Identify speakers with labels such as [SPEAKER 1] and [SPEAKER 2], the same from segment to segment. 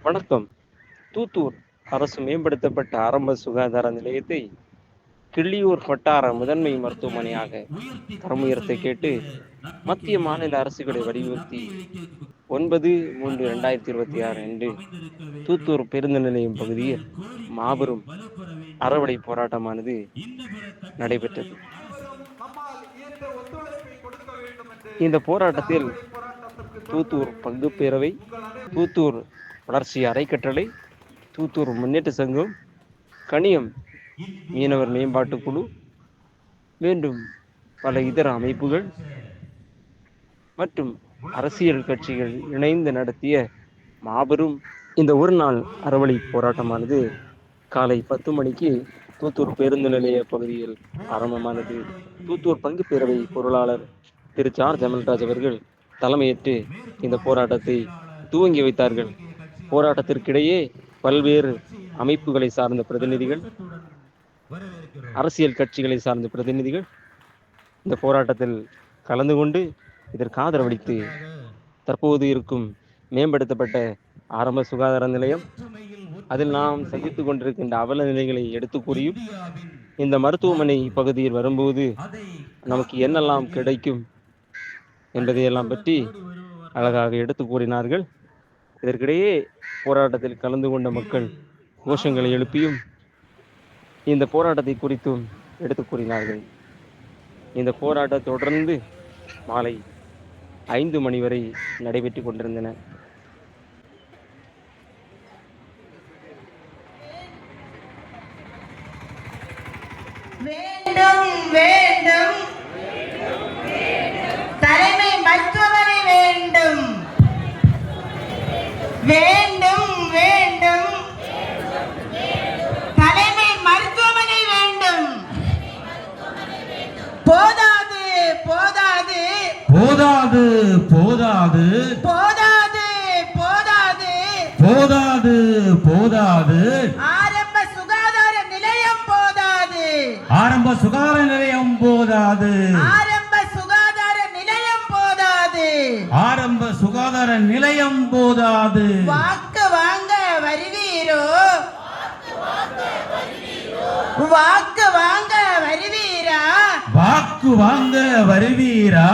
[SPEAKER 1] வணக்கம். தூத்தூர் அரசு மேம்படுத்தப்பட்ட ஆரம்ப சுகாதார நிலையத்தை கிள்ளியூர் வட்டார முதன்மை மருத்துவமனையாக தரம் உயர்த்த கேட்டு மத்திய மாநில அரசுகளை வலியுறுத்தி 9/3/2026 அன்று தூத்தூர் பேருந்து நிலையம் பகுதியில் மாபெரும் அறவடை போராட்டமானது நடைபெற்றது. இந்த போராட்டத்தில் தூத்தூர் பங்கு பேரவை, தூத்தூர் வளர்ச்சி அறக்கட்டளை, தூத்தூர் முன்னேற்ற சங்கம், கனியம் மீனவர் மேம்பாட்டு குழு மீண்டும் பல இதர அமைப்புகள் மற்றும் அரசியல் கட்சிகள் இணைந்து நடத்திய மாபெரும் இந்த ஒரு நாள் அறவழி போராட்டமானது காலை 10 மணிக்கு தூத்தூர் பேருந்து நிலைய பகுதியில் ஆரம்பமானது. தூத்தூர் பங்கு பேரவை பொருளாளர் திரு ஜார்ஜ் அமல்ராஜ் அவர்கள் தலைமையேற்று இந்த போராட்டத்தை துவங்கி வைத்தார்கள். போராட்டத்திற்கிடையே பல்வேறு அமைப்புகளை சார்ந்த பிரதிநிதிகள், அரசியல் கட்சிகளை சார்ந்த பிரதிநிதிகள் இந்த போராட்டத்தில் கலந்து கொண்டு இதற்கு ஆதரவளித்து தற்போது இருக்கும் மேம்படுத்தப்பட்ட ஆரம்ப சுகாதார நிலையம், அதில் நாம் சந்தித்துக் கொண்டிருக்கின்ற அவல நிலைகளை எடுத்து கூறியும், இந்த மருத்துவமனை பகுதியில் வரும்போது நமக்கு என்னெல்லாம் கிடைக்கும் என்பதையெல்லாம் பற்றி அழகாக எடுத்து கூறினார்கள். இதற்கிடையே போராட்டத்தில் கலந்து கொண்ட மக்கள் கோஷங்களை எழுப்பியும் இந்த போராட்டத்தை குறித்தும் எடுத்து கூறினார்கள். இந்த போராட்டம் தொடர்ந்து மாலை 5 மணி வரை நடைபெற்று கொண்டிருந்தன.
[SPEAKER 2] வேண்டும் வேண்டும் தலைமை மருத்துவமனை வேண்டும் வேண்டும் வேண்டும் தலைமை மருத்துவமனை வேண்டும். போதாது போதாது
[SPEAKER 3] போதாது போதாது
[SPEAKER 2] போதாது போதாது
[SPEAKER 3] போதாது போதாது
[SPEAKER 2] ஆரம்ப சுகாதார நிலையம் போதாது
[SPEAKER 3] ஆரம்ப சுகாதார நிலையம் போதாது
[SPEAKER 2] ஆரம்ப சுகாதார நிலையம் போதாது
[SPEAKER 3] ஆரம்ப சுகாதார நிலையம் போதாது.
[SPEAKER 2] வாக்கு வாங்க வருவீரோ வாக்கு வாங்க வருவீரா
[SPEAKER 3] வாக்கு வாங்க வருவீரா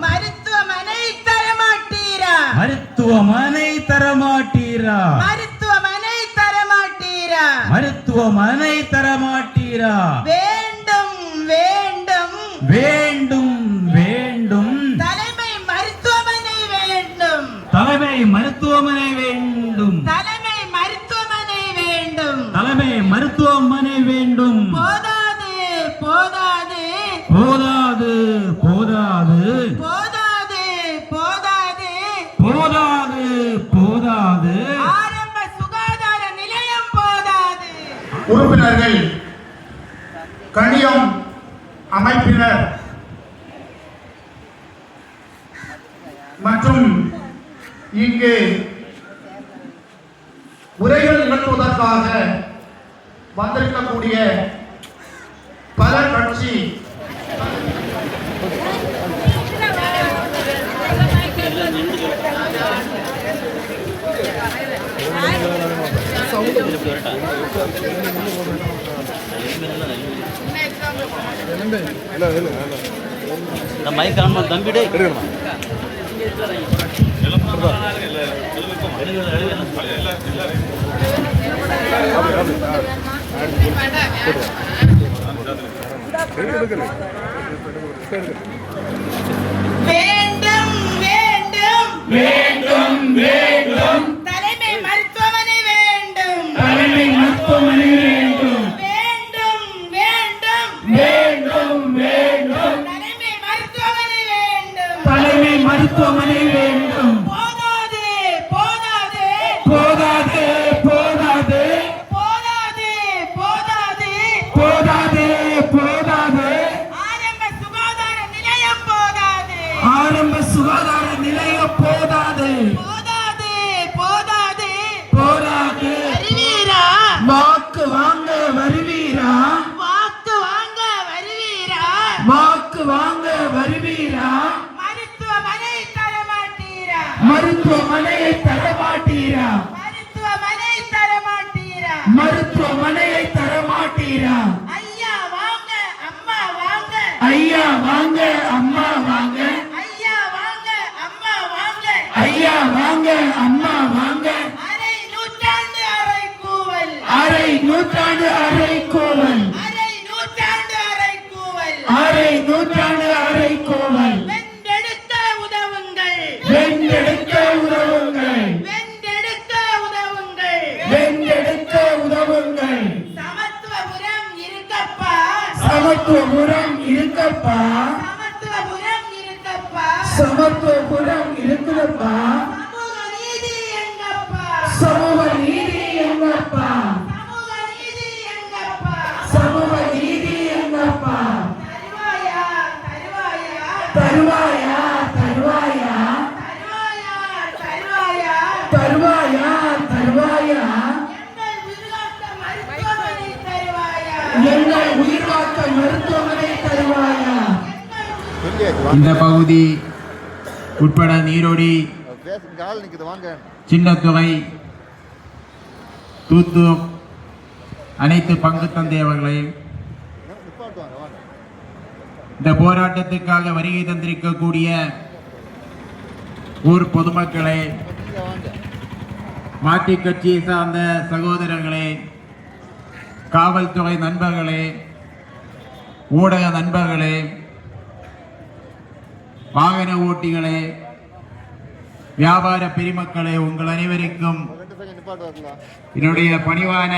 [SPEAKER 2] மருத்துவமனை தரமாட்டீரா
[SPEAKER 3] மருத்துவமனை தரமாட்டீரா
[SPEAKER 2] மருத்துவமனை தரமாட்டீரா
[SPEAKER 3] மருத்துவமனை தரமாட்டீரா.
[SPEAKER 2] வேண்டும் வேண்டும்
[SPEAKER 3] வேண்டும் வேண்டும்
[SPEAKER 2] தலைமை மருத்துவமனை வேண்டும்
[SPEAKER 3] தலைமை மருத்துவமனை வேண்டும்
[SPEAKER 2] தலைமை மருத்துவமனை வேண்டும்.
[SPEAKER 3] தலைமை மருத்துவமனை வேண்டும்.
[SPEAKER 2] போதாது போதாது
[SPEAKER 3] போதாது போதாது
[SPEAKER 2] போதாது போதாது
[SPEAKER 3] போதாது போதாது
[SPEAKER 2] ஆரம்ப சுகாதார நிலையம் போதாது.
[SPEAKER 4] உறுப்பினர்கள், கணியம் அமைப்பினர் மற்றும் இங்கு உரைகள் நிகழ்த்துவதற்காக வந்திருக்கக்கூடிய பல கட்சி
[SPEAKER 5] மைக் ஆன் பண்ண தம்பிடே
[SPEAKER 2] வேண்டும் வேண்டும்
[SPEAKER 3] வேண்டும் வேண்டும்
[SPEAKER 2] தலைமை மருத்துவமனை வேண்டும்
[SPEAKER 3] தலைமை மருத்துவமனை வேண்டும்
[SPEAKER 2] வேண்டும் வேண்டும்
[SPEAKER 3] வேண்டும் வேண்டும்
[SPEAKER 2] தலைமை மருத்துவமனை வேண்டும்.
[SPEAKER 3] தலைமை மருத்துவமனை வேண்டும்.
[SPEAKER 2] போதாது போதாது
[SPEAKER 3] போதாது போதாது
[SPEAKER 2] போதாது போதாது
[SPEAKER 3] போதாது போதாது
[SPEAKER 2] ஆரம்ப சுகாதார நிலையம் போதாது
[SPEAKER 3] ஆரம்ப சுகாதார நிலையம் போதாது
[SPEAKER 2] போதாது போதாது
[SPEAKER 3] போதாது.
[SPEAKER 2] வருவீரா
[SPEAKER 3] வாக்கு வாங்க வருவீரா
[SPEAKER 2] வாக்கு வாங்க வருவீரா
[SPEAKER 3] வாக்கு வாங்க வருவீரா
[SPEAKER 2] மருத்துவமனை தரமாட்டீரா
[SPEAKER 3] மருத்துவமனையை தரமாட்டீரா
[SPEAKER 2] மருத்துவமனை
[SPEAKER 3] வாங்க அம்மா வாங்க
[SPEAKER 2] ஐயா வாங்க அம்மா வாங்க
[SPEAKER 3] ஐயா வாங்க அம்மா வாங்க
[SPEAKER 2] அரை நூற்றாண்டு அரை கூவல்
[SPEAKER 3] அரை நூற்றாண்டு அரை கோவல்
[SPEAKER 2] அரை நூற்றாண்டு அரை கூவல்
[SPEAKER 3] அரை நூற்றாண்டு அரை கோவல்
[SPEAKER 2] வென்றெடுக்க உதவுங்கள்
[SPEAKER 3] வென்றெடுக்க உதவுங்கள்
[SPEAKER 2] வென்றெடுக்க உதவுங்கள்
[SPEAKER 3] வென்றெடுக்க உதவுங்கள்
[SPEAKER 2] சமத்துவபுரம் இருக்கப்பா
[SPEAKER 3] சமத்துவபுரம் இருக்கப்பா
[SPEAKER 2] சமத்துவபுரம் இருக்கப்பா
[SPEAKER 3] சமத்துவபுரம் இருக்குதப்பா
[SPEAKER 2] சமூக நீதி எங்கப்பா
[SPEAKER 3] சமூக நீதி எங்கப்பா
[SPEAKER 2] சமூக நீதி எங்கப்பா
[SPEAKER 3] சமூக நீதி எங்கப்பா
[SPEAKER 2] தருவாயா தருவாயா
[SPEAKER 3] தருவாயா தருவாயா
[SPEAKER 2] தருவாயா தருவாயா
[SPEAKER 3] தருவாயா தருவாயா
[SPEAKER 2] எங்கள் உயிர்காக்க மருத்துவமனை தருவாயா
[SPEAKER 3] எங்கள் உயிர்காக்க மருத்துவமனை தருவாயா
[SPEAKER 6] இந்த பகுதி உட்பட நீரோடி சின்னத்துறை தூத்தூர் அனைத்து பங்கு தந்தையவர்களையும் இந்த போராட்டத்துக்காக வருகை தந்திருக்கக்கூடிய ஊர் பொதுமக்களே, மாற்றுக் கட்சியை சார்ந்த சகோதரர்களே, காவல்துறை நண்பர்களே, ஊடக நண்பர்களே, வாகன ஓட்டிகளே, வியாபார பெருமக்களே, உங்கள் அனைவருக்கும் என்னுடைய பணிவான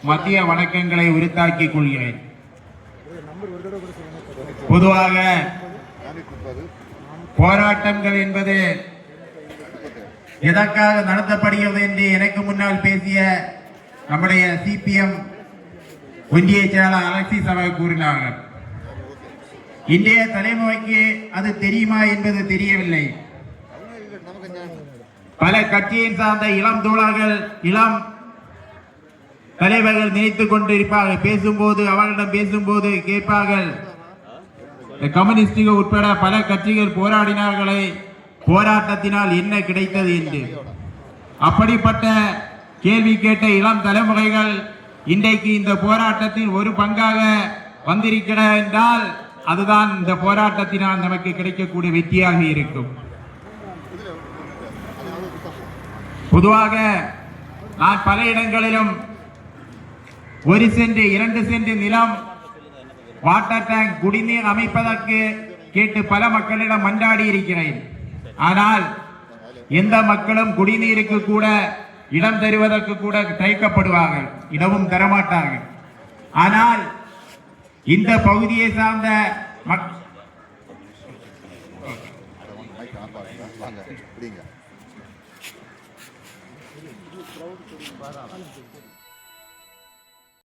[SPEAKER 6] மத்திய வணக்கங்களை உரித்தாக்கிக் கொள்கிறேன். பொதுவாக போராட்டங்கள் என்பது எதற்காக நடத்தப்படுகிறது என்று எனக்கு முன்னால் பேசிய நம்முடைய சிபிஎம் ஒன்றிய செயலாளர் அலெக்சிஸ் அவர்கள் கூறினார்கள். இன்றைய தலைமுறைக்கு அது தெரியுமா என்பது தெரியவில்லை. பல கட்சியை சார்ந்த இளம் தோழர்கள், இளம் தலைவர்கள் நினைத்துக் கொண்டிருப்பார்கள். பேசும்போது அவர்களிடம் பேசும்போது கேட்பார்கள், கம்யூனிஸ்டுகள் உட்பட பல கட்சிகள் போராடினார்களே, போராட்டத்தினால் என்ன கிடைத்தது என்று. அப்படிப்பட்ட கேள்வி கேட்ட இளம் தலைமுறைகள் இன்றைக்கு இந்த போராட்டத்தின் ஒரு பங்காக வந்திருக்கிறார் என்றால் அதுதான் இந்த போராட்டத்தினால் நமக்கு கிடைக்கக்கூடிய வெற்றியாக இருக்கும். பொதுவாக நான் பல இடங்களிலும் 1 சென்ட் 2 சென்ட் நிலம் வாட்டர் டேங்க் குடிநீர் அமைப்பதற்கு கேட்டு பல மக்களிடம் மன்றாடி இருக்கிறேன். ஆனால் எந்த மக்களும் குடிநீருக்கு கூட இடம் தருவதற்கு கூட தயக்கப்படுவார்கள், இடமும் தரமாட்டார்கள். ஆனால் இந்த பகுதியை சார்ந்த